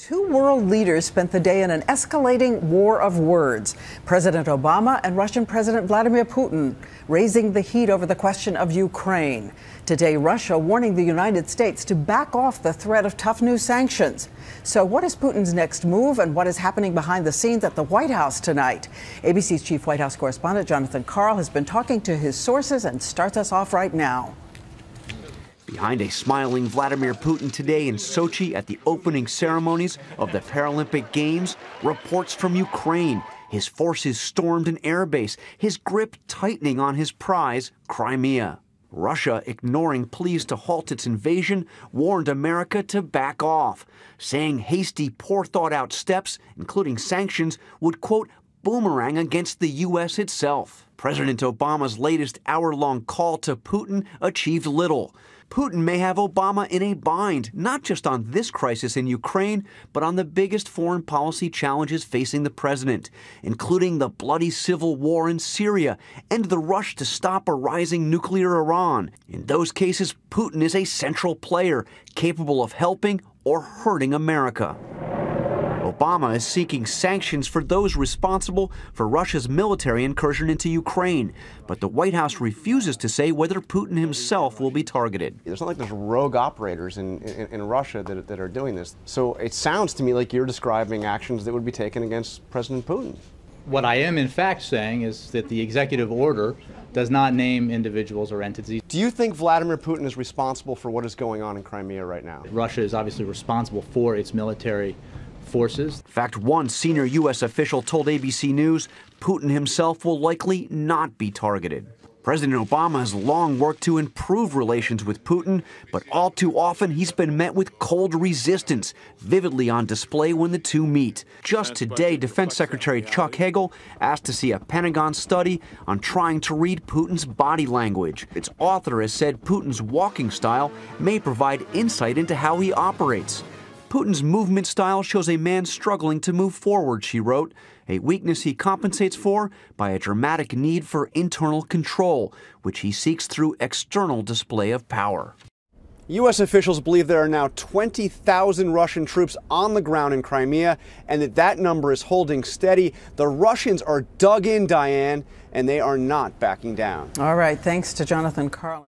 Two world leaders spent the day in an escalating war of words. President Obama and Russian President Vladimir Putin raising the heat over the question of Ukraine. Today, Russia warning the United States to back off the threat of tough new sanctions. So what is Putin's next move and what is happening behind the scenes at the White House tonight? ABC's chief White House correspondent Jonathan Karl has been talking to his sources and starts us off right now. Behind a smiling Vladimir Putin today in Sochi at the opening ceremonies of the Paralympic Games, reports from Ukraine. His forces stormed an airbase, his grip tightening on his prize, Crimea. Russia, ignoring pleas to halt its invasion, warned America to back off, saying hasty, poor thought-out steps, including sanctions, would, quote, boomerang against the U.S. itself. President Obama's latest hour-long call to Putin achieved little. Putin may have Obama in a bind, not just on this crisis in Ukraine, but on the biggest foreign policy challenges facing the president, including the bloody civil war in Syria and the rush to stop a rising nuclear Iran. In those cases, Putin is a central player, capable of helping or hurting America. Obama is seeking sanctions for those responsible for Russia's military incursion into Ukraine, but the White House refuses to say whether Putin himself will be targeted. It's not like there's rogue operators in Russia that are doing this. So it sounds to me like you're describing actions that would be taken against President Putin. What I am in fact saying is that the executive order does not name individuals or entities. Do you think Vladimir Putin is responsible for what is going on in Crimea right now? Russia is obviously responsible for its military forces. In fact, one senior U.S. official told ABC News Putin himself will likely not be targeted. President Obama has long worked to improve relations with Putin, but all too often he's been met with cold resistance, vividly on display when the two meet. Just today, Defense Secretary Chuck Hagel asked to see a Pentagon study on trying to read Putin's body language. Its author has said Putin's walking style may provide insight into how he operates. Putin's movement style shows a man struggling to move forward, she wrote, a weakness he compensates for by a dramatic need for internal control, which he seeks through external display of power. U.S. officials believe there are now 20,000 Russian troops on the ground in Crimea and that number is holding steady. The Russians are dug in, Diane, and they are not backing down. All right, thanks to Jonathan Karl.